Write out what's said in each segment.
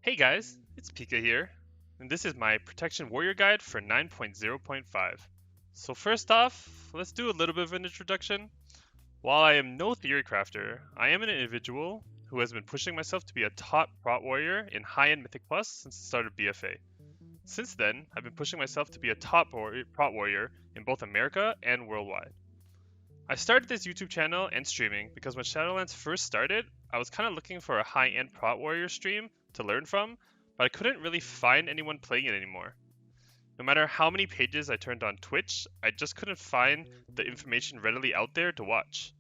Hey guys, it's Pika here, and this is my Protection Warrior Guide for 9.0.5. So first off, let's do a little bit of an introduction. While I am no theory crafter, I am an individual who has been pushing myself to be a top Prot Warrior in high-end Mythic Plus since the start of BFA. Since then, I've been pushing myself to be a top Prot Warrior in both America and worldwide. I started this YouTube channel and streaming because when Shadowlands first started, I was kind of looking for a high-end Prot Warrior stream to learn from, but I couldn't really find anyone playing it anymore. No matter how many pages I turned on Twitch, I just couldn't find the information readily out there to watch.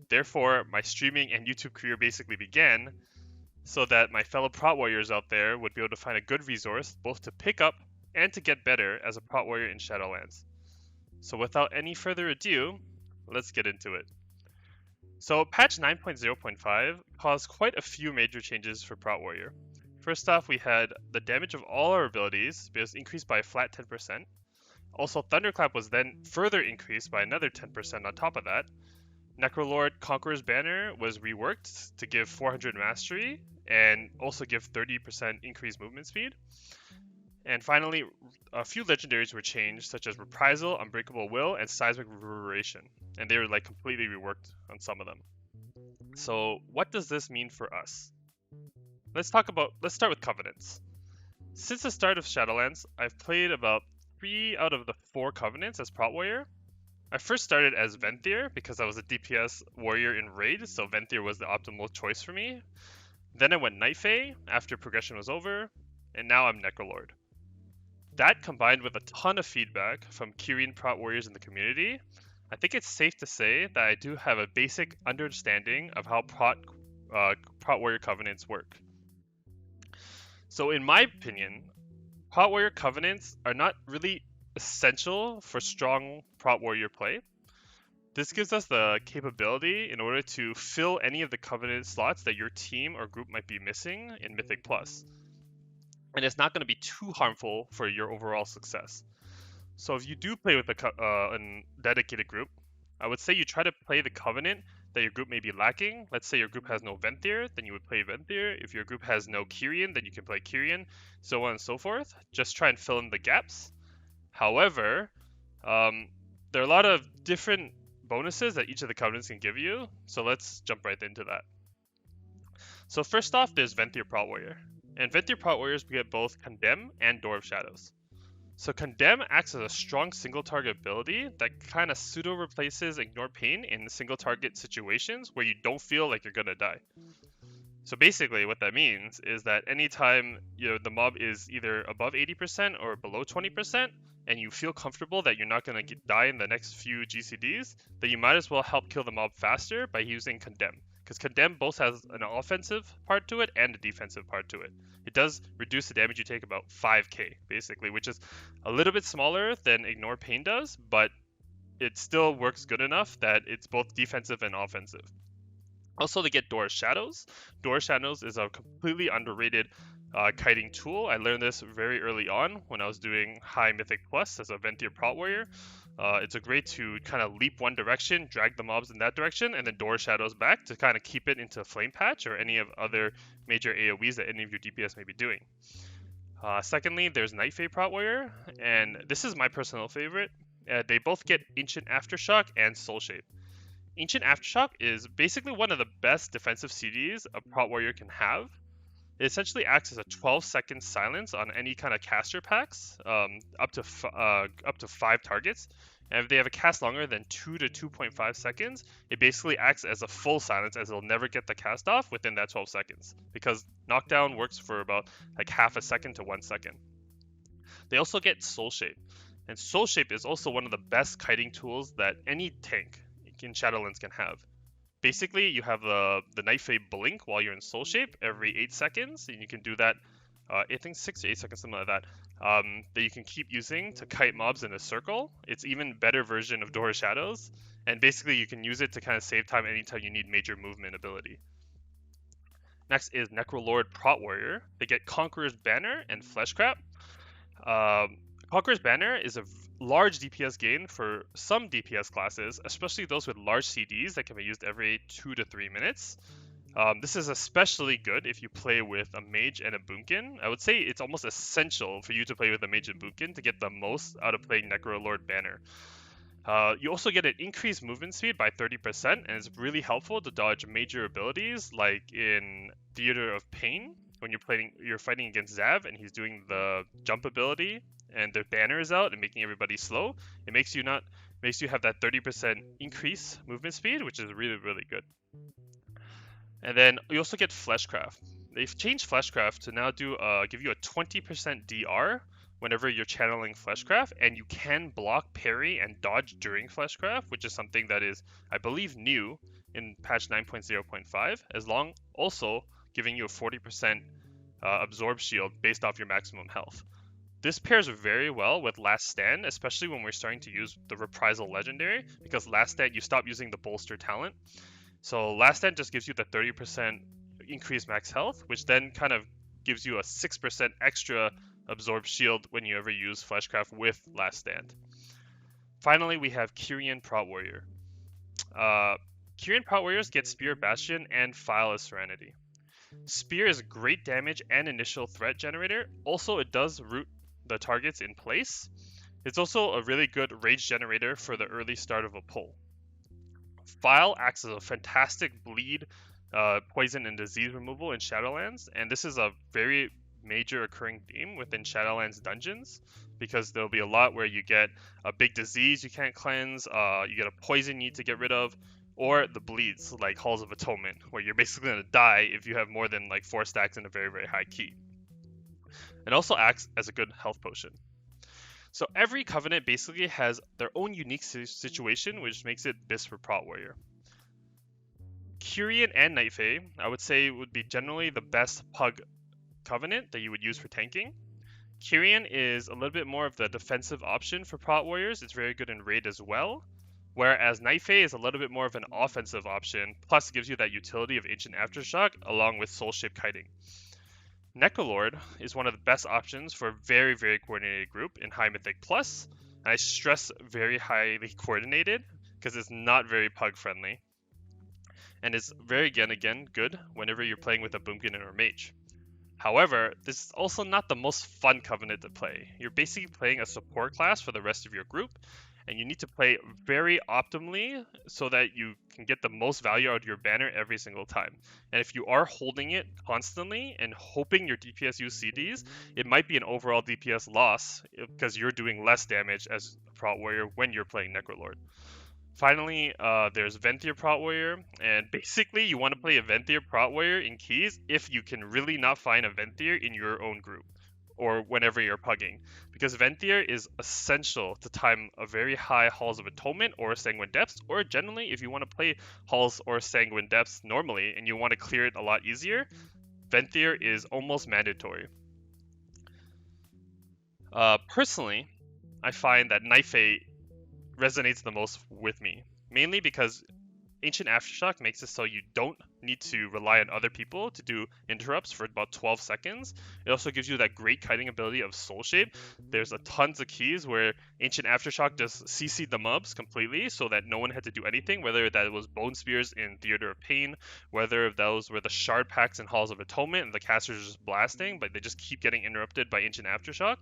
Therefore, my streaming and YouTube career basically began so that my fellow Prot Warriors out there would be able to find a good resource both to pick up and to get better as a Prot Warrior in Shadowlands. So without any further ado, let's get into it. So patch 9.0.5 caused quite a few major changes for Prot Warrior. First off, we had the damage of all our abilities was increased by a flat 10%. Also, Thunderclap was then further increased by another 10% on top of that. Necrolord Conqueror's Banner was reworked to give 400 mastery and also give 30% increased movement speed. And finally, a few legendaries were changed, such as Reprisal, Unbreakable Will, and Seismic Reverberation, and they were like completely reworked on some of them. So, what does this mean for us? Let's start with Covenants. Since the start of Shadowlands, I've played about 3 out of the 4 Covenants as Prot Warrior. I first started as Venthyr because I was a DPS warrior in Raid, so Venthyr was the optimal choice for me. Then I went Night Fae after progression was over, and now I'm Necrolord. That combined with a ton of feedback from Kyrian Prot Warriors in the community, I think it's safe to say that I do have a basic understanding of how Prot Warrior Covenants work. So in my opinion, Prot Warrior Covenants are not really essential for strong Prot Warrior play. This gives us the capability in order to fill any of the Covenant slots that your team or group might be missing in Mythic Plus. And it's not going to be too harmful for your overall success. So if you do play with a dedicated group, I would say you try to play the Covenant that your group may be lacking. Let's say your group has no Venthyr, then you would play Venthyr. If your group has no Kyrian, then you can play Kyrian, so on and so forth. Just try and fill in the gaps. However, there are a lot of different bonuses that each of the Covenants can give you, so let's jump right into that. So first off, there's Venthyr Prot Warrior. And Venthyr Prot Warriors get both Condemn and Door of Shadows. So Condemn acts as a strong single target ability that kind of pseudo replaces Ignore Pain in single target situations where you don't feel like you're gonna die. So basically what that means is that anytime the mob is either above 80% or below 20% and you feel comfortable that you're not gonna die in the next few GCDs, then you might as well help kill the mob faster by using Condemn. Because Condemn both has an offensive part to it and a defensive part to it. It does reduce the damage you take about 5k, basically, which is a little bit smaller than Ignore Pain does, but it still works good enough that it's both defensive and offensive. Also, to get Door of Shadows. Door of Shadows is a completely underrated kiting tool. I learned this very early on when I was doing High Mythic Plus as a Venthyr Prot Warrior. It's a great to kind of leap one direction, drag the mobs in that direction, and then Door of Shadows back to kind of keep it into Flame Patch or any of other major AoEs that any of your DPS may be doing. Secondly, there's Night Fae Prot Warrior, and this is my personal favorite. They both get Ancient Aftershock and Soul Shape. Ancient Aftershock is basically one of the best defensive CDs a Prot Warrior can have. It essentially acts as a 12-second silence on any kind of caster packs, up to 5 targets. And if they have a cast longer than 2 to 2.5 seconds, it basically acts as a full silence, as they'll never get the cast off within that 12 seconds. Because knockdown works for about like half a second to 1 second. They also get Soul Shape. And Soul Shape is also one of the best kiting tools that any tank in Shadowlands can have. Basically, you have the Night Fae blink while you're in Soul Shape every 8 seconds, and you can do that, I think 6 to 8 seconds, something like that, that you can keep using to kite mobs in a circle. It's even better version of Door of Shadows, and basically you can use it to kind of save time anytime you need major movement ability. Next is Necrolord Prot Warrior. They get Conqueror's Banner and Fleshcrap. Conqueror's Banner is a large DPS gain for some DPS classes, especially those with large CDs that can be used every 2 to 3 minutes. This is especially good if you play with a mage and a boomkin. I would say it's almost essential for you to play with a mage and boomkin to get the most out of playing Necrolord Banner. You also get an increased movement speed by 30%, and it's really helpful to dodge major abilities like in Theater of Pain when you're fighting against Zav and he's doing the jump ability and the banner is out and making everybody slow. It makes you have that 30% increase movement speed, which is really, really good. And then you also get Fleshcraft. They've changed Fleshcraft to now give you a 20% DR whenever you're channeling Fleshcraft, and you can block, parry, and dodge during Fleshcraft, which is something that is, I believe, new in patch 9.0.5, also giving you a 40% absorb shield based off your maximum health. This pairs very well with Last Stand, especially when we're starting to use the Reprisal Legendary, because Last Stand, you stop using the Bolster talent. So Last Stand just gives you the 30% increased max health, which then kind of gives you a 6% extra absorb shield when you ever use Fleshcraft with Last Stand. Finally, we have Kyrian Prot Warrior. Kyrian Prot Warriors get Spear Bastion and File of Serenity. Spear is great damage and initial threat generator. Also, it does root the targets in place. It's also a really good rage generator for the early start of a pull. File acts as a fantastic bleed, poison, and disease removal in Shadowlands, and this is a very major occurring theme within Shadowlands dungeons, because there'll be a lot where you get a big disease you can't cleanse, you get a poison you need to get rid of, or the bleeds, like Halls of Atonement, where you're basically going to die if you have more than like 4 stacks in a very, very high key. It also acts as a good health potion. So every Covenant basically has their own unique situation, which makes it best for Prot Warrior. Kyrian and Night Fae, I would say, would be generally the best Pug Covenant that you would use for tanking. Kyrian is a little bit more of the defensive option for Prot Warriors. It's very good in raid as well. Whereas Night Fae is a little bit more of an offensive option, plus it gives you that utility of Ancient Aftershock along with Soul Shape Kiting. Necrolord is one of the best options for a very, very coordinated group in High Mythic Plus. And I stress very highly coordinated because it's not very pug friendly. And it's very, again, good whenever you're playing with a Boomkin or a Mage. However, this is also not the most fun Covenant to play. You're basically playing a support class for the rest of your group, and you need to play very optimally so that you can get the most value out of your banner every single time. And if you are holding it constantly and hoping your DPS use CDs, it might be an overall DPS loss because you're doing less damage as a Prot Warrior when you're playing Necrolord. Finally, there's Venthyr Prot Warrior, and basically you want to play a Venthyr Prot Warrior in keys if you can really not find a Venthyr in your own group, or whenever you're pugging, because Venthyr is essential to time a very high Halls of Atonement or Sanguine Depths, or generally if you want to play Halls or Sanguine Depths normally and you want to clear it a lot easier, Venthyr is almost mandatory. Personally, I find that Night Fae resonates the most with me, mainly because Ancient Aftershock makes it so you don't need to rely on other people to do interrupts for about 12 seconds. It also gives you that great kiting ability of Soul Shape. There's a tons of keys where Ancient Aftershock just CC'd the mobs completely so that no one had to do anything, whether that was Bone Spears in Theater of Pain, whether those were the Shard Packs in Halls of Atonement and the casters are just blasting, but they just keep getting interrupted by Ancient Aftershock.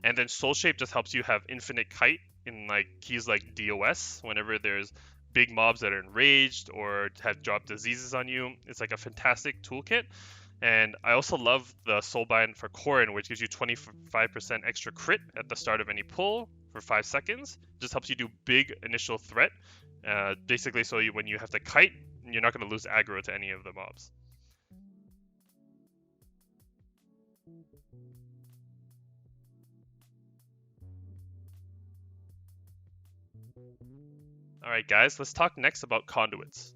And then Soul Shape just helps you have infinite kite in like keys like DOS whenever there's big mobs that are enraged or have dropped diseases on you. It's like a fantastic toolkit. And I also love the Soulbind for Corrin, which gives you 25% extra crit at the start of any pull for 5 seconds. It just helps you do big initial threat. Basically, so when you have to kite, you're not going to lose aggro to any of the mobs. Alright guys, let's talk next about Conduits.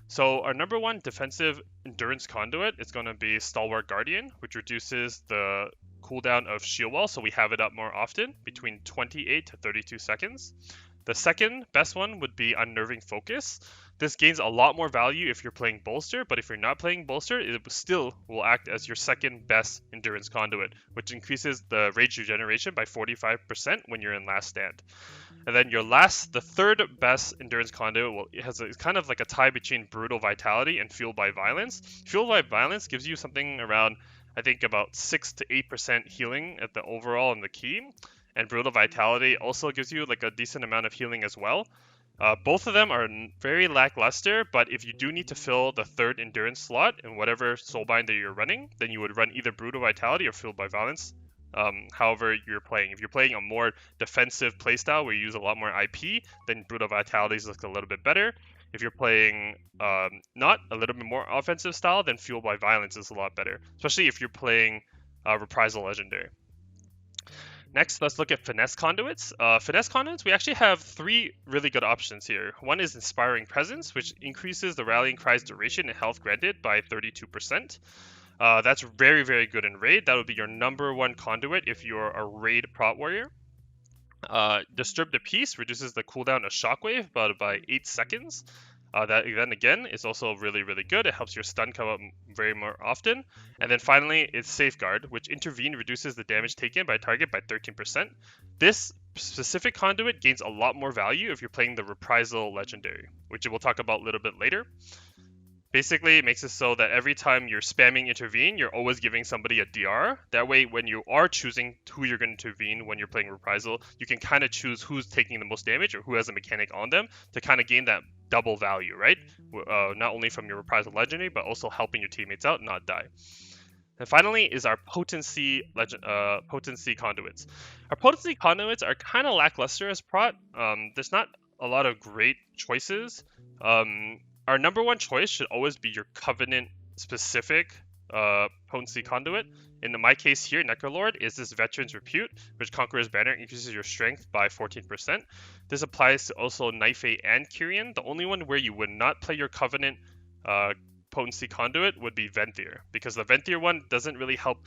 So our number one defensive endurance conduit is going to be Stalwart Guardian, which reduces the cooldown of Shield Wall, so we have it up more often, between 28 to 32 seconds. The second best one would be Unnerving Focus. This gains a lot more value if you're playing Bolster, but if you're not playing Bolster, it still will act as your second best endurance conduit, which increases the rage regeneration by 45% when you're in Last Stand. And then the third best endurance conduit, it's kind of like a tie between brutal vitality and fueled by violence. Fueled by violence gives you something around, I think, about 6 to 8% healing at the overall and the key, and brutal vitality also gives you like a decent amount of healing as well. Both of them are very lackluster, but if you do need to fill the third endurance slot in whatever soulbind that you're running, then you would run either brutal vitality or fueled by violence. However you're playing. If you're playing a more defensive playstyle where you use a lot more IP, then brutal vitality is a little bit better. If you're playing not a little bit more offensive style, then fueled by violence is a lot better, especially if you're playing reprisal legendary. Next, let's look at finesse conduits. Finesse conduits, we actually have 3 really good options here. One is inspiring presence, which increases the rallying cry's duration and health granted by 32%. That's very, very good in raid. That would be your number 1 conduit if you're a raid prot warrior. Disturb the Peace reduces the cooldown of Shockwave by 8 seconds. That then again is also really, really good. It helps your stun come up very more often. And then finally, it's Safeguard, which Intervene reduces the damage taken by target by 13%. This specific conduit gains a lot more value if you're playing the Reprisal Legendary, which we'll talk about a little bit later. Basically, it makes it so that every time you're spamming Intervene, you're always giving somebody a DR. That way, when you are choosing who you're going to intervene when you're playing Reprisal, you can kind of choose who's taking the most damage or who has a mechanic on them to kind of gain that double value, right? Not only from your Reprisal Legendary, but also helping your teammates out not die. And finally is our potency conduits. Our potency conduits are kind of lackluster as prot. There's not a lot of great choices. Our number 1 choice should always be your Covenant specific potency conduit. In my case here, Necrolord is this Veteran's Repute, which Conqueror's Banner increases your strength by 14%. This applies to also Nightfate and Kyrian. The only one where you would not play your Covenant potency conduit would be Venthyr, because the Venthyr one doesn't really help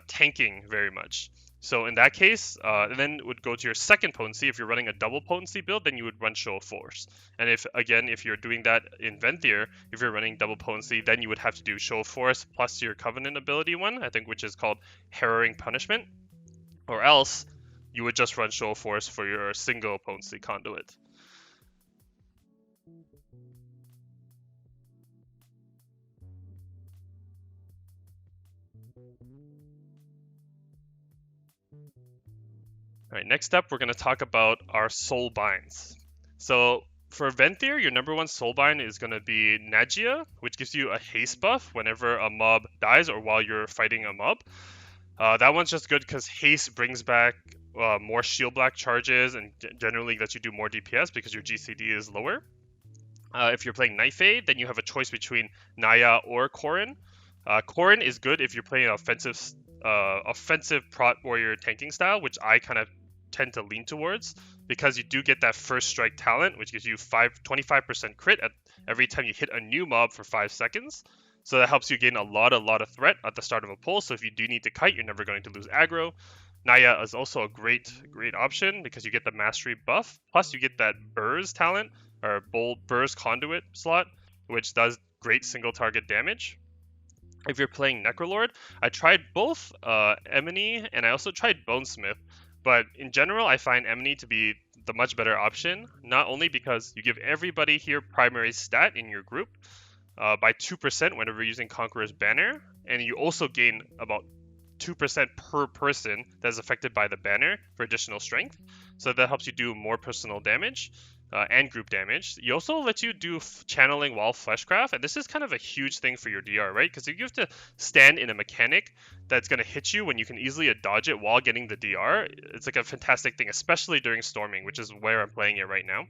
tanking very much. So in that case, then it would go to your second potency. If you're running a double potency build, then you would run Show of Force. And if you're doing that in Venthyr, if you're running double potency, then you would have to do Show of Force plus your Covenant ability one, I think, which is called Harrowing Punishment. Or else, you would just run Show of Force for your single potency conduit. All right, next up, we're going to talk about our Soulbinds. So for Venthyr, your number 1 Soulbind is going to be Nagia, which gives you a haste buff whenever a mob dies or while you're fighting a mob. That one's just good because haste brings back more shield black charges and generally lets you do more DPS because your GCD is lower. If you're playing Nightfade, then you have a choice between Naya or Corrin. Corrin is good if you're playing an offensive prot warrior tanking style, which I kind of tend to lean towards, because you do get that first strike talent, which gives you 25% crit at every time you hit a new mob for 5 seconds. So that helps you gain a lot of threat at the start of a pull. So if you do need to kite, you're never going to lose aggro. Naya is also a great option because you get the mastery buff, plus you get that Burrs talent or Burrs conduit slot, which does great single target damage. If you're playing Necrolord, I tried both Emini and I also tried Bonesmith. But in general, I find Emini to be the much better option, not only because you give everybody here primary stat in your group by 2% whenever using Conqueror's Banner, and you also gain about 2% per person that is affected by the banner for additional strength. So that helps you do more personal damage and group damage. You also let you do channeling while Fleshcraft, and this is kind of a huge thing for your DR, right? Because you have to stand in a mechanic that's going to hit you when you can easily dodge it while getting the DR. It's like a fantastic thing, especially during storming, which is where I'm playing it right now.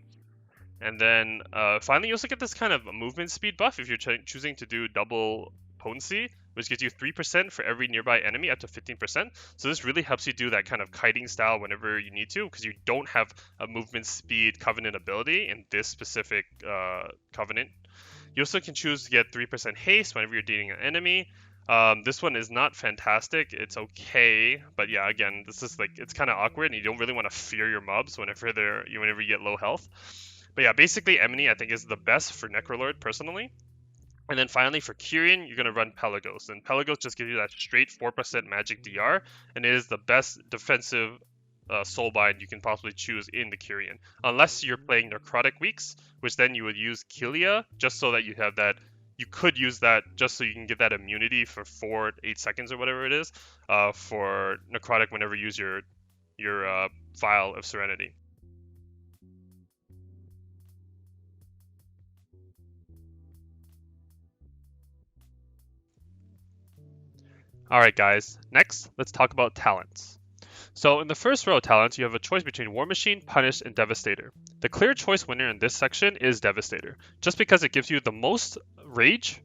And then finally, you also get this kind of movement speed buff if you're choosing to do double potency, which gives you 3% for every nearby enemy, up to 15%. So this really helps you do that kind of kiting style whenever you need to, because you don't have a movement speed covenant ability in this specific covenant. You also can choose to get 3% haste whenever you're dealing an enemy. This one is not fantastic. It's okay, but yeah, again, this is like, it's kind of awkward, and you don't really want to fear your mobs whenever you get low health. But yeah, basically Emini I think is the best for Necrolord personally. And then finally for Kyrian, you're going to run Pelagos. And Pelagos just gives you that straight 4% magic DR, and it is the best defensive Soulbind you can possibly choose in the Kyrian, unless you're playing Necrotic Weeks, which then you would use Kilia just so that you have that. You could use that just so you can get that immunity for 4-8 seconds or whatever it is for Necrotic whenever you use your Vial of Serenity. Alright guys, next let's talk about talents. So in the first row of talents, you have a choice between War Machine, Punish, and Devastator. The clear choice winner in this section is Devastator, just because it gives you the most rage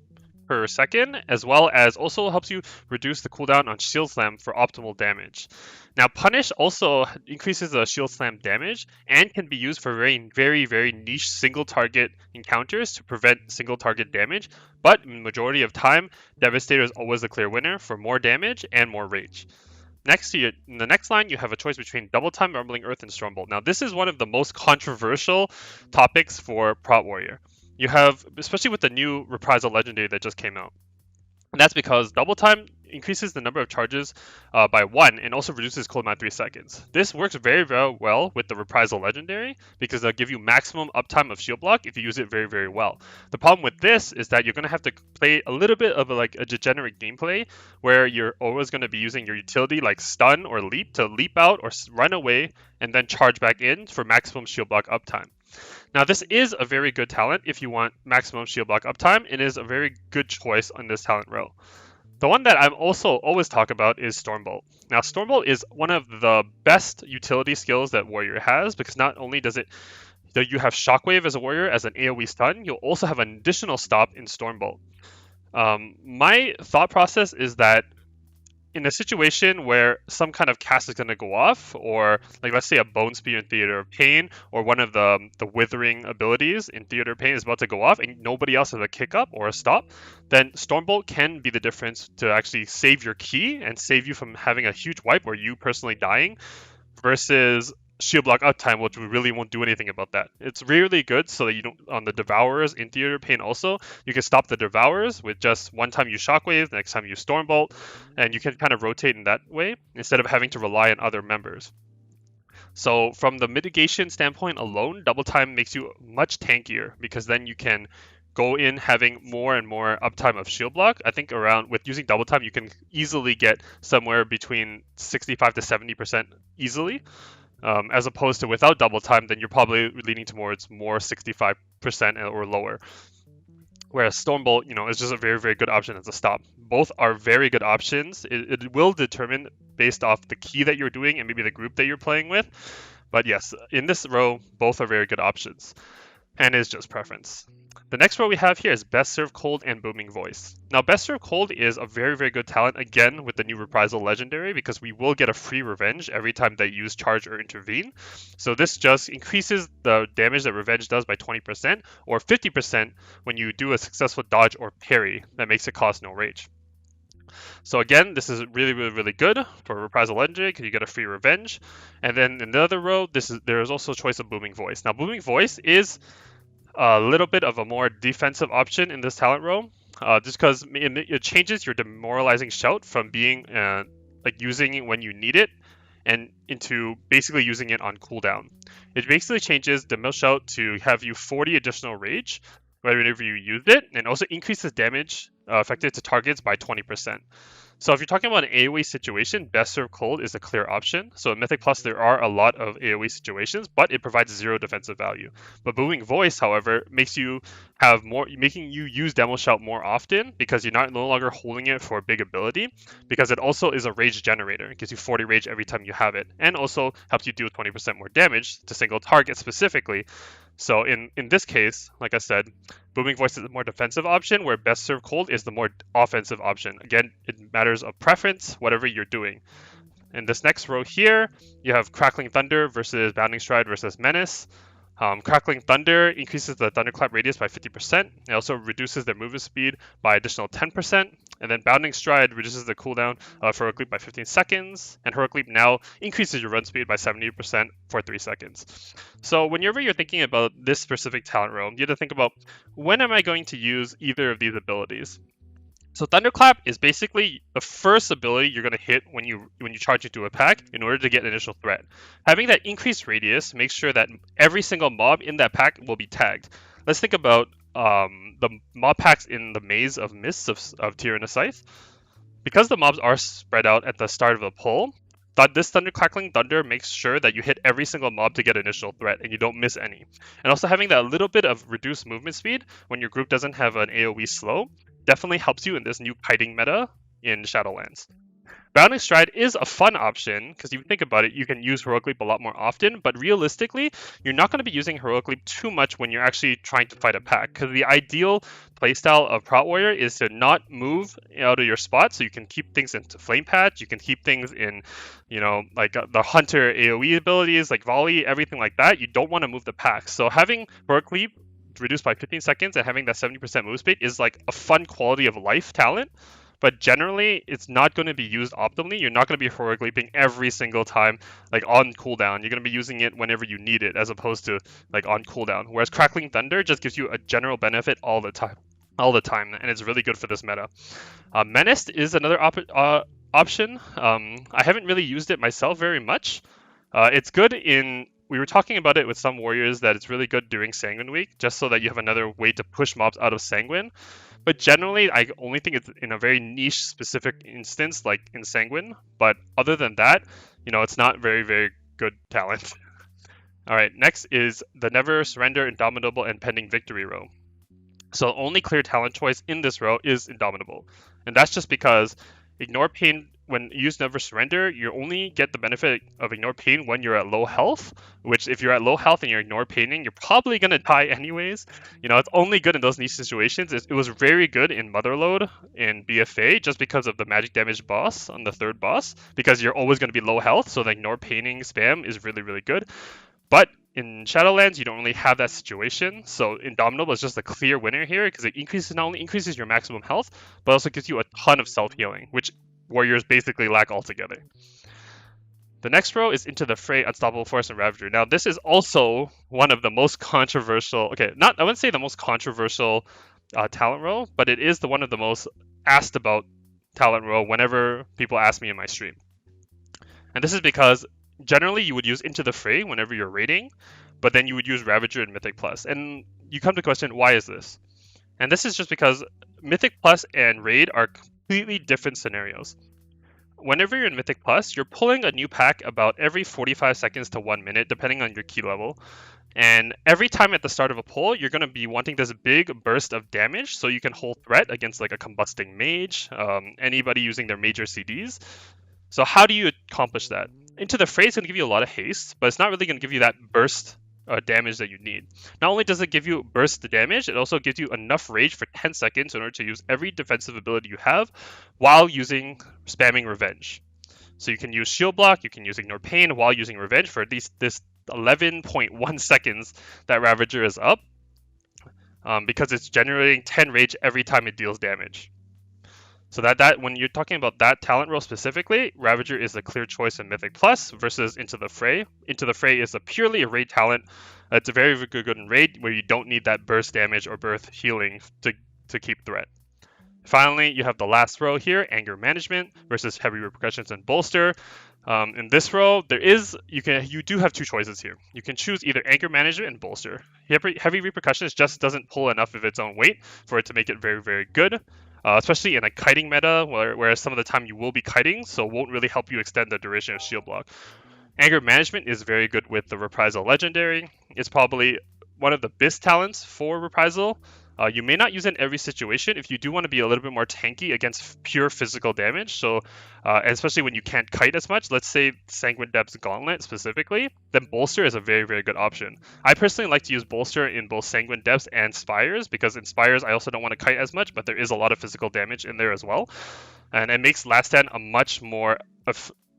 per second, as well as also helps you reduce the cooldown on Shield Slam for optimal damage. Now, Punish also increases the Shield Slam damage and can be used for very niche single target encounters to prevent single target damage, but in the majority of time, Devastator is always the clear winner for more damage and more rage. Next to you, in the next line, you have a choice between Double Time, Rumbling Earth, and Stormbolt. Now, this is one of the most controversial topics for Prot Warrior. You have, especially with the new Reprisal Legendary that just came out. And that's because Double Time increases the number of charges by 1 and also reduces cooldown 3 seconds. This works very well with the Reprisal Legendary because they'll give you maximum uptime of shield block if you use it very well. The problem with this is that you're going to have to play a little bit of a degenerate gameplay where you're always going to be using your utility like Stun or Leap to leap out or run away and then charge back in for maximum shield block uptime. Now, this is a very good talent if you want maximum shield block uptime. It is a very good choice on this talent row. The one that I'm also always talk about is Stormbolt. Now, Stormbolt is one of the best utility skills that Warrior has because not only does it you have Shockwave as a Warrior as an AoE stun, you'll also have an additional stop in Stormbolt. My thought process is that in a situation where some kind of cast is going to go off, or like let's say a Bone Spear in Theater of Pain, or one of the Withering abilities in Theater of Pain is about to go off, and nobody else has a kick up or a stop, then Stormbolt can be the difference to actually save your key and save you from having a huge wipe or you personally dying, versus shield block uptime, which we really won't do anything about that. It's really good so that you don't, on the Devourers in Theater of Pain also, you can stop the Devourers with just one time you Shockwave, next time you Stormbolt, and you can kind of rotate in that way instead of having to rely on other members. So from the mitigation standpoint alone, Double Time makes you much tankier because then you can go in having more and more uptime of shield block. I think around with using Double Time, you can easily get somewhere between 65 to 70% easily. As opposed to without Double Time, then you're probably leaning towards more 65% or lower. Whereas Stormbolt, is just a very good option as a stop. Both are very good options. It will determine based off the key that you're doing and maybe the group that you're playing with. But yes, in this row, both are very good options. And it's just preference. The next row we have here is Best Serve Cold and Booming Voice. Now, Best Serve Cold is a very good talent, again, with the new Reprisal Legendary, because we will get a free Revenge every time they use Charge or Intervene. So this just increases the damage that Revenge does by 20%, or 50% when you do a successful dodge or parry that makes it cost no rage. So again, this is really good for Reprisal Legendary because you get a free Revenge. And then in the other row, there is also a choice of Booming Voice. Now, Booming Voice is a little bit of a more defensive option in this talent row, just because it changes your demoralizing shout from being like using it when you need it and into basically using it on cooldown. It basically changes the mill shout to have you 40 additional rage whenever you use it, and also increases damage affected to targets by 20%. So if you're talking about an AoE situation, Best Serve Cold is a clear option. So in Mythic Plus, there are a lot of AoE situations, but it provides 0 defensive value. But Booming Voice, however, making you use Demo Shout more often because you're no longer holding it for a big ability, because it also is a rage generator. It gives you 40 rage every time you have it, and also helps you deal 20% more damage to single targets specifically. So in this case, like I said, Booming Voice is a more defensive option, where Best Serve Cold is the more offensive option. Again, it matters of preference, whatever you're doing. In this next row here, you have Crackling Thunder versus Bounding Stride versus Menace. Crackling Thunder increases the Thunderclap radius by 50%. It also reduces their movement speed by additional 10%. And then Bounding Stride reduces the cooldown for Heroic Leap by 15 seconds. And Heroic Leap now increases your run speed by 70% for 3 seconds. So whenever you're thinking about this specific talent row, you have to think about, when am I going to use either of these abilities? So Thunderclap is basically the first ability you're going to hit when you charge into a pack in order to get initial threat. Having that increased radius makes sure that every single mob in that pack will be tagged. Let's think about the mob packs in the Maze of Mists of Tyrannus Scythe. Because the mobs are spread out at the start of the pull, this Thundercrackling Thunder makes sure that you hit every single mob to get initial threat and you don't miss any. And also having that little bit of reduced movement speed when your group doesn't have an AoE slow definitely helps you in this new kiting meta in Shadowlands. Bounding Stride is a fun option because if you think about it, you can use Heroic Leap a lot more often, but realistically, you're not going to be using Heroic Leap too much when you're actually trying to fight a pack because the ideal playstyle of Prot Warrior is to not move out of your spot so you can keep things into Flame Patch, you can keep things in, like the Hunter AoE abilities like Volley, everything like that. You don't want to move the pack. So having Heroic Leap reduced by 15 seconds and having that 70% move speed is like a fun quality of life talent. But generally, it's not going to be used optimally. You're not going to be heroic leaping every single time, like on cooldown. You're going to be using it whenever you need it, as opposed to like on cooldown. Whereas Crackling Thunder just gives you a general benefit all the time, and it's really good for this meta. Menaced is another option. I haven't really used it myself very much. It's good in. We were talking about it with some warriors that it's really good during Sanguine Week, just so that you have another way to push mobs out of Sanguine. But generally, I only think it's in a very niche specific instance, like in Sanguine. But other than that, it's not very, very good talent. All right, next is the Never Surrender, Indomitable, and Pending Victory row. So the only clear talent choice in this row is Indomitable. And that's just because Ignore Pain, when you use Never Surrender, you only get the benefit of Ignore Pain when you're at low health, which if you're at low health and you're Ignore Paining, you're probably going to die anyways. It's only good in those niche situations. It was very good in Motherload in BFA just because of the magic damage boss on the third boss, because you're always going to be low health, so the Ignore Paining spam is really, really good. But in Shadowlands, you don't really have that situation, so Indomitable is just a clear winner here because it not only increases your maximum health, but also gives you a ton of self-healing, which warriors basically lack altogether. The next row is Into the Fray, Unstoppable Force, and Ravager. Now, this is also one of the most controversial, I wouldn't say the most controversial talent row, but it is one of the most asked about talent row whenever people ask me in my stream. And this is because generally you would use Into the Fray whenever you're raiding, but then you would use Ravager and Mythic Plus. And you come to question, why is this? And this is just because Mythic Plus and Raid are completely different scenarios. Whenever you're in Mythic Plus, you're pulling a new pack about every 45 seconds to 1 minute, depending on your key level. And every time at the start of a pull, you're going to be wanting this big burst of damage so you can hold threat against like a Combusting Mage, anybody using their major CDs. So how do you accomplish that? Into the Fray is going to give you a lot of haste, but it's not really going to give you that burst damage that you need. Not only does it give you burst damage, it also gives you enough rage for 10 seconds in order to use every defensive ability you have while spamming Revenge. So you can use Shield Block, you can use Ignore Pain while using Revenge for at least this 11.1 seconds that Ravager is up, because it's generating 10 rage every time it deals damage. So that when you're talking about that talent row specifically, Ravager is a clear choice in Mythic Plus versus Into the Fray. Into the Fray is purely a raid talent. It's a very, very good in raid where you don't need that burst damage or burst healing to keep threat. Finally, you have the last row here, Anger Management versus Heavy Repercussions and Bolster. In this row, you do have two choices here. You can choose either Anger Management and Bolster. Heavy Repercussions just doesn't pull enough of its own weight for it to make it very, very good. Especially in a kiting meta, where some of the time you will be kiting, so it won't really help you extend the duration of shield block. Anger Management is very good with the Reprisal Legendary. It's probably one of the best talents for Reprisal. You may not use it in every situation if you do want to be a little bit more tanky against pure physical damage. So, especially when you can't kite as much, let's say Sanguine Depth's Gauntlet specifically, then Bolster is a very, very good option. I personally like to use Bolster in both Sanguine Depths and Spires, because in Spires I also don't want to kite as much, but there is a lot of physical damage in there as well. And it makes Last Stand a much more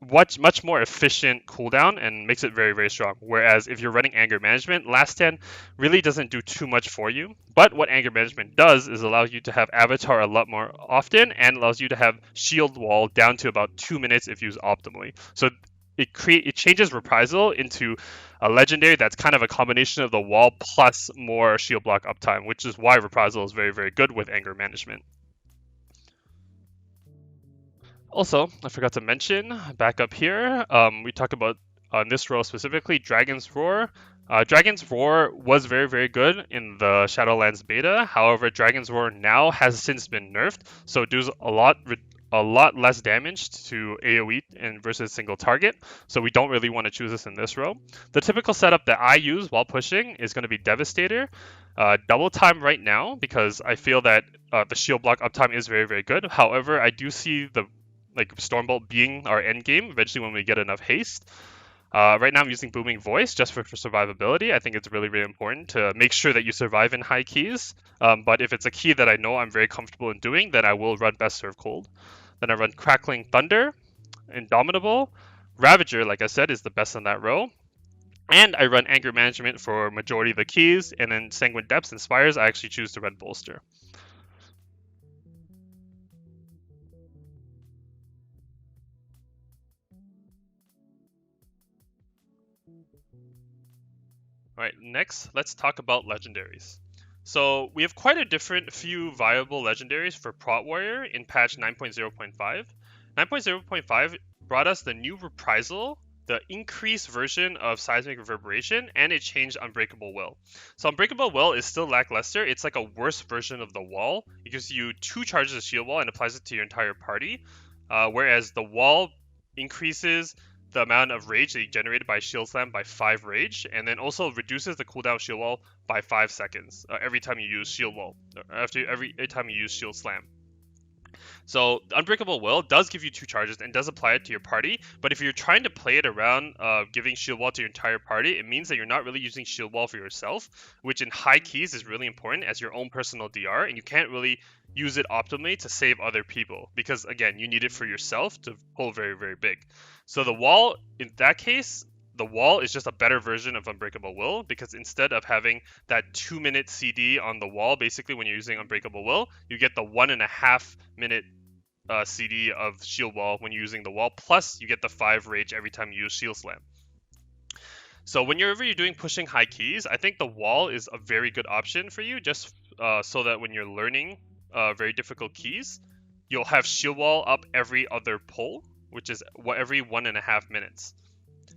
efficient cooldown and makes it very, very strong. Whereas if you're running Anger Management, Last Stand really doesn't do too much for you. But what Anger Management does is allow you to have Avatar a lot more often and allows you to have Shield Wall down to about 2 minutes if used optimally. So it changes Reprisal into a legendary that's kind of a combination of the wall plus more shield block uptime, which is why Reprisal is very, very good with Anger Management. Also, I forgot to mention, back up here, we talk about on this row specifically, Dragon's Roar. Dragon's Roar was very, very good in the Shadowlands beta. However, Dragon's Roar now has since been nerfed, so it does a lot less damage to AoE and versus single target. So we don't really want to choose this in this row. The typical setup that I use while pushing is going to be Devastator. Double time right now because I feel that the shield block uptime is very, very good. However, I do see the Stormbolt being our end game eventually when we get enough haste. Right now I'm using Booming Voice just for survivability. I think it's really, really important to make sure that you survive in high keys. But if it's a key that I know I'm very comfortable in doing, then I will run Best Serve Cold. Then I run Crackling Thunder, Indomitable. Ravager, like I said, is the best in that row. And I run Anger Management for majority of the keys, and then Sanguine Depths and Spires, I actually choose to run Bolster. Alright, next, let's talk about Legendaries. So we have quite a different few viable Legendaries for Prot Warrior in patch 9.0.5. 9.0.5 brought us the new Reprisal, the increased version of Seismic Reverberation, and it changed Unbreakable Will. So Unbreakable Will is still lackluster. It's like a worse version of the Wall. It gives you 2 charges of Shield Wall and applies it to your entire party, whereas the Wall increases the amount of rage that you generated by Shield Slam by 5 rage, and then also reduces the cooldown of Shield Wall by 5 seconds every time you use Shield Wall, every time you use Shield Slam. So Unbreakable Will does give you 2 charges and does apply it to your party, but if you're trying to play it around giving Shield Wall to your entire party, it means that you're not really using Shield Wall for yourself, which in high keys is really important as your own personal DR, and you can't really use it optimally to save other people, because again, you need it for yourself to pull very, very big. So the Wall, in that case, the Wall is just a better version of Unbreakable Will, because instead of having that 2-minute CD on the Wall, basically when you're using Unbreakable Will, you get the 1.5 minute CD of Shield Wall when you're using the Wall, plus you get the 5 rage every time you use Shield Slam. So whenever you're doing pushing high keys, I think the Wall is a very good option for you, just so that when you're learning very difficult keys, you'll have Shield Wall up every other pull, which is every 1.5 minutes.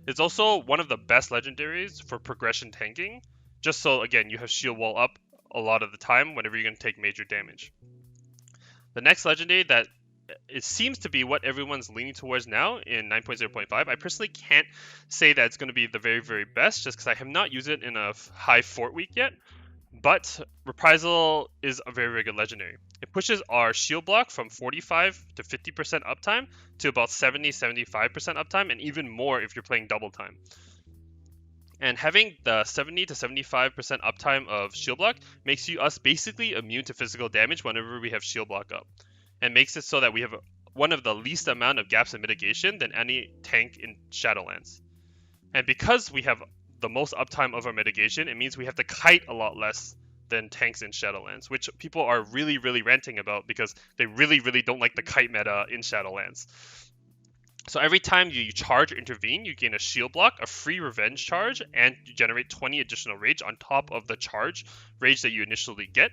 It's also one of the best legendaries for progression tanking, just so again you have Shield Wall up a lot of the time whenever you're going to take major damage. The next legendary that it seems to be what everyone's leaning towards now in 9.0.5. I personally can't say that it's going to be the very, very best just because I have not used it in a high fort week yet. But Reprisal is a very, very good legendary. It pushes our shield block from 45 to 50% uptime to about 70-75% uptime, and even more if you're playing double time. And having the 70 to 75% uptime of shield block makes us basically immune to physical damage whenever we have shield block up, and makes it so that we have one of the least amount of gaps in mitigation than any tank in Shadowlands. And because we have the most uptime of our mitigation, it means we have to kite a lot less than tanks in Shadowlands, which people are really, really ranting about because they really, really don't like the kite meta in Shadowlands. So every time you charge or intervene, you gain a shield block, a free revenge charge, and you generate 20 additional rage on top of the charge rage that you initially get.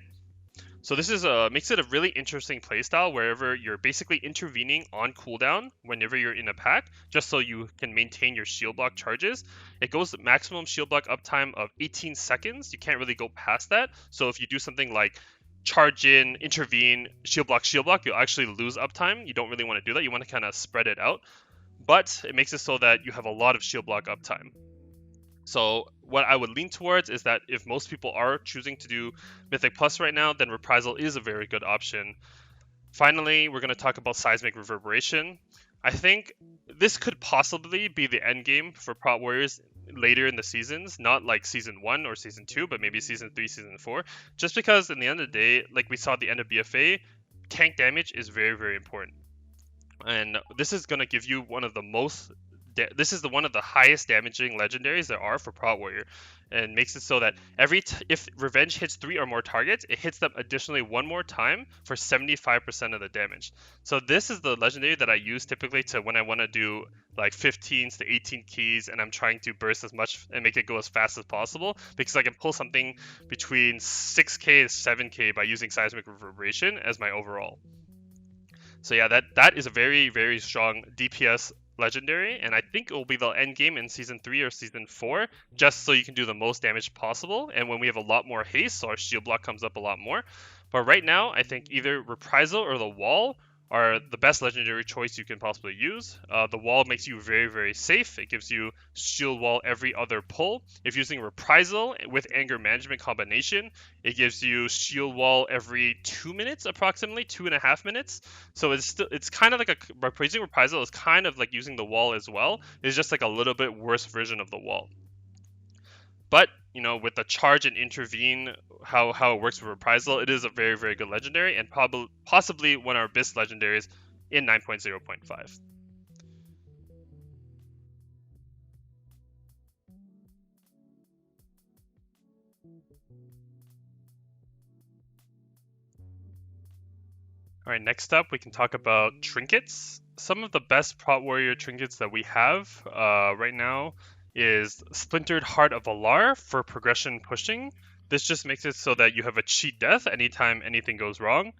So this is makes it a really interesting playstyle wherever you're basically intervening on cooldown whenever you're in a pack, just so you can maintain your shield block charges. It goes to maximum shield block uptime of 18 seconds. You can't really go past that. So if you do something like charge in, intervene, shield block, you'll actually lose uptime. You don't really want to do that. You want to kind of spread it out. But it makes it so that you have a lot of shield block uptime. So what I would lean towards is that if most people are choosing to do Mythic Plus right now, then Reprisal is a very good option. Finally, we're going to talk about Seismic Reverberation. I think this could possibly be the end game for Prot Warriors later in the seasons, not like Season 1 or Season 2, but maybe Season 3, Season 4. Just because in the end of the day, like we saw at the end of BFA, tank damage is very, very important. And this is going to give you one of the most one of the highest damaging legendaries there are for Prot Warrior, and makes it so that if Revenge hits 3 or more targets, it hits them additionally 1 more time for 75% of the damage. So this is the legendary that I use typically to when I want to do like 15s to 18 keys and I'm trying to burst as much and make it go as fast as possible, because I can pull something between 6k to 7k by using Seismic Reverberation as my overall. So yeah, that is a very strong DPS legendary, and I think it will be the end game in season 3 or season 4, just so you can do the most damage possible. And when we have a lot more haste, so our shield block comes up a lot more. But right now, I think either Reprisal or the Wall are the best legendary choice you can possibly use. The Wall makes you very safe. It gives you shield wall every other pull. If using Reprisal with Anger Management combination, it gives you shield wall every 2 minutes, approximately 2.5 minutes. So it's kind of like using Reprisal is kind of like using the Wall as well. It's just like a little bit worse version of the Wall. But with the charge and intervene, how it works with Reprisal, it is a very good legendary, and possibly one of our best legendaries in 9.0.5. All right, next up we can talk about Trinkets. Some of the best Prot Warrior trinkets that we have right now is Splintered Heart of Valar for progression pushing. This just makes it so that you have a cheat death anytime anything goes wrong.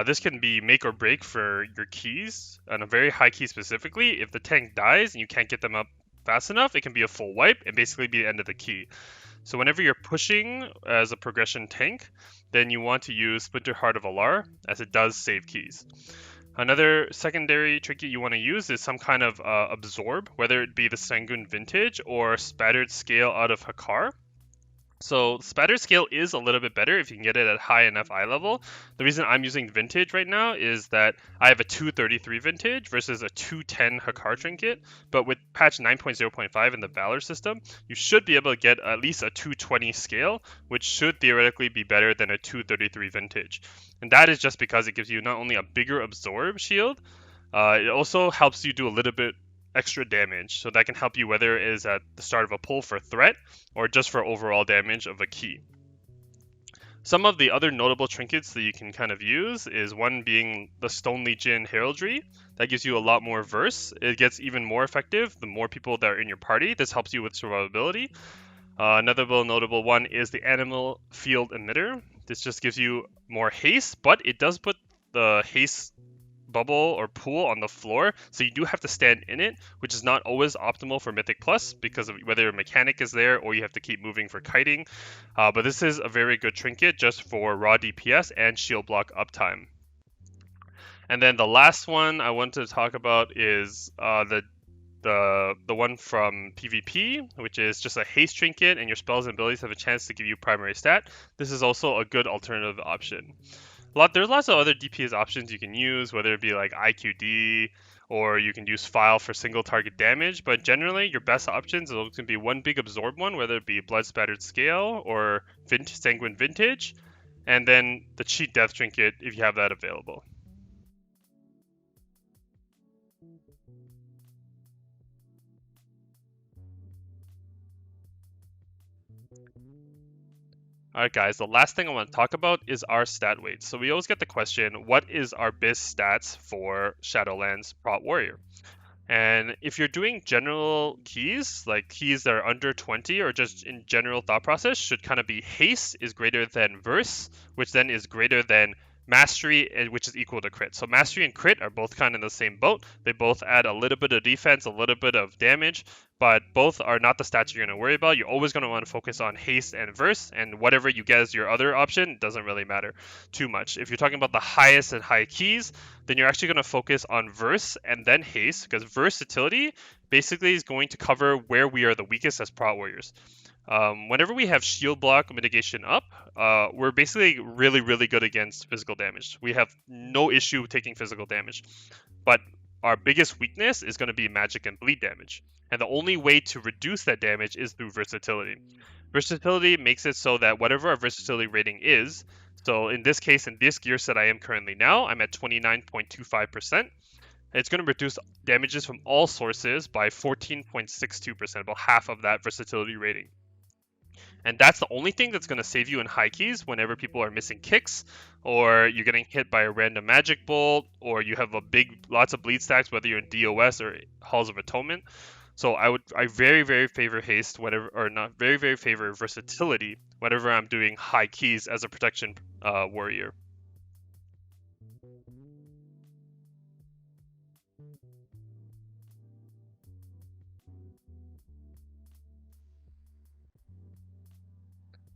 This can be make or break for your keys, and a very high key specifically. If the tank dies and you can't get them up fast enough, it can be a full wipe and basically be the end of the key. So whenever you're pushing as a progression tank, then you want to use Splinter Heart of Alar, as it does save keys. Another secondary trinket you want to use is some kind of absorb, whether it be the Sanguine Vintage or Spattered Scale out of Hakar. So Spatter Scale is a little bit better if you can get it at high enough eye level. The reason I'm using Vintage right now is that I have a 233 Vintage versus a 210 Hakar Trinket, but with patch 9.0.5 in the Valor system, you should be able to get at least a 220 Scale, which should theoretically be better than a 233 Vintage. And that is just because it gives you not only a bigger Absorb shield, it also helps you do a little bit extra damage, so that can help you whether it is at the start of a pull for threat or just for overall damage of a key. Some of the other notable trinkets that you can kind of use is one being the Stone Legion Heraldry. That gives you a lot more verse. It gets even more effective the more people that are in your party. This helps you with survivability. Another notable one is the Animal Field Emitter. This just gives you more haste, but it does put the haste bubble or pool on the floor, so you do have to stand in it, which is not always optimal for Mythic Plus because of whether a mechanic is there or you have to keep moving for kiting. But this is a very good trinket just for raw DPS and shield block uptime. And then the last one I want to talk about is the one from PvP, which is just a haste trinket, and your spells and abilities have a chance to give you primary stat. This is also a good alternative option. There's lots of other DPS options you can use, whether it be like IQD or you can use File for single target damage, but generally your best options are going to be one big absorb one, whether it be Blood Spattered Scale or Sanguine Vintage, and then the cheat death trinket if you have that available. Alright guys, the last thing I want to talk about is our stat weight. So we always get the question, what is our best stats for Shadowlands Prot Warrior? And if you're doing general keys, like keys that are under 20 or just in general thought process, should kind of be haste is greater than verse, which then is greater than mastery, which is equal to crit. So mastery and crit are both kind of in the same boat. They both add a little bit of defense, a little bit of damage, but both are not the stats you're going to worry about. You're always going to want to focus on haste and verse, and whatever you get as your other option doesn't really matter too much. If you're talking about the highest and high keys, then you're actually going to focus on verse and then haste, because versatility basically is going to cover where we are the weakest as Prot Warriors. Whenever we have shield block mitigation up, we're basically really good against physical damage. We have no issue taking physical damage, but our biggest weakness is going to be magic and bleed damage. And the only way to reduce that damage is through versatility. Versatility makes it so that whatever our versatility rating is, so in this case, in this gear set I am currently now, I'm at 29.25%. It's going to reduce damages from all sources by 14.62%, about half of that versatility rating. And that's the only thing that's going to save you in high keys whenever people are missing kicks, or you're getting hit by a random magic bolt, or you have lots of bleed stacks, whether you're in DOS or Halls of Atonement. So I very favor haste very favor versatility whenever I'm doing high keys as a protection warrior.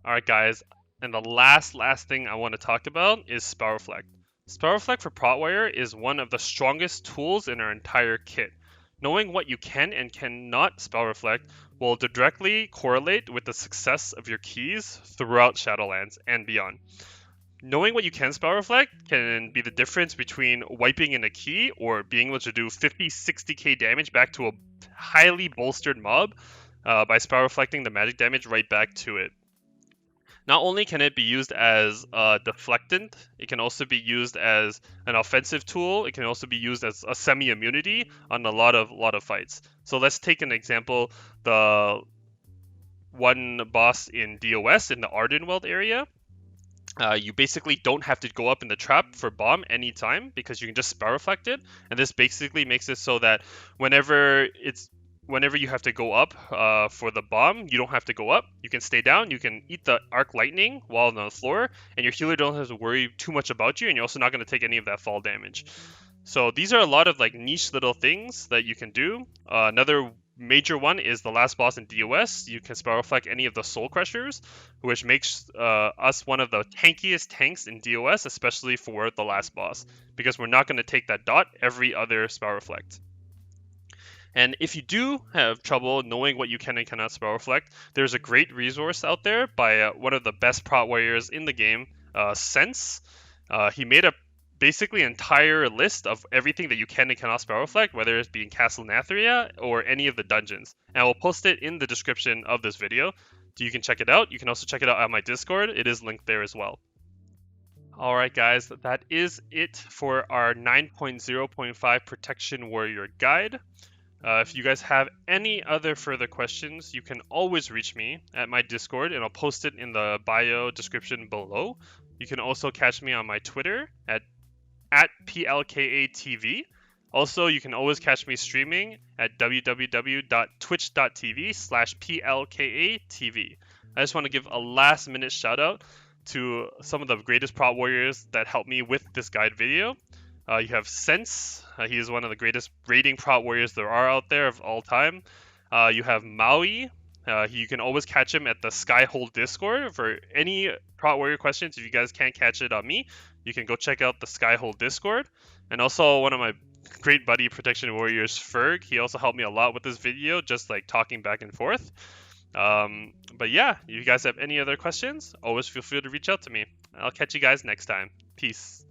Alright guys, and the last thing I want to talk about is Spell Reflect. Spell Reflect for Protwire is one of the strongest tools in our entire kit. Knowing what you can and cannot Spell Reflect will directly correlate with the success of your keys throughout Shadowlands and beyond. Knowing what you can Spell Reflect can be the difference between wiping in a key or being able to do 50, 60k damage back to a highly bolstered mob by Spell Reflecting the magic damage right back to it. Not only can it be used as a deflectant, it can also be used as an offensive tool. It can also be used as a semi-immunity on a lot of fights. So let's take an example: the one boss in DOS in the Ardenweld area. You basically don't have to go up in the trap for bomb anytime because you can just spell reflect it, and this basically makes it so that whenever you have to go up for the bomb, you don't have to go up. You can stay down. You can eat the arc lightning while on the floor, and your healer don't have to worry too much about you, and you're also not going to take any of that fall damage. So these are a lot of like niche little things that you can do. Another major one is the last boss in DOS. You can spell reflect any of the soul crushers, which makes us one of the tankiest tanks in DOS, especially for the last boss, because we're not going to take that dot every other spell reflect. And if you do have trouble knowing what you can and cannot spell reflect, there's a great resource out there by one of the best prot warriors in the game, Sense. He made a basically entire list of everything that you can and cannot spell reflect, whether it be in Castle Nathria or any of the dungeons. And I will post it in the description of this video, so you can check it out. You can also check it out on my Discord. It is linked there as well. Alright guys, that is it for our 9.0.5 Protection Warrior Guide. If you guys have any other further questions, you can always reach me at my Discord, and I'll post it in the bio description below. You can also catch me on my Twitter at Plkatv. Also, you can always catch me streaming at www.twitch.tv/plkatv. I just want to give a last minute shout out to some of the greatest prot warriors that helped me with this guide video. You have Sense. He is one of the greatest raiding prot warriors there are out there of all time. You have Maui. You can always catch him at the Skyhold Discord for any prot warrior questions. If you guys can't catch it on me, you can go check out the Skyhold Discord. And also one of my great buddy Protection Warriors, Ferg. He also helped me a lot with this video, just like talking back and forth. But yeah, if you guys have any other questions, always feel free to reach out to me. I'll catch you guys next time. Peace.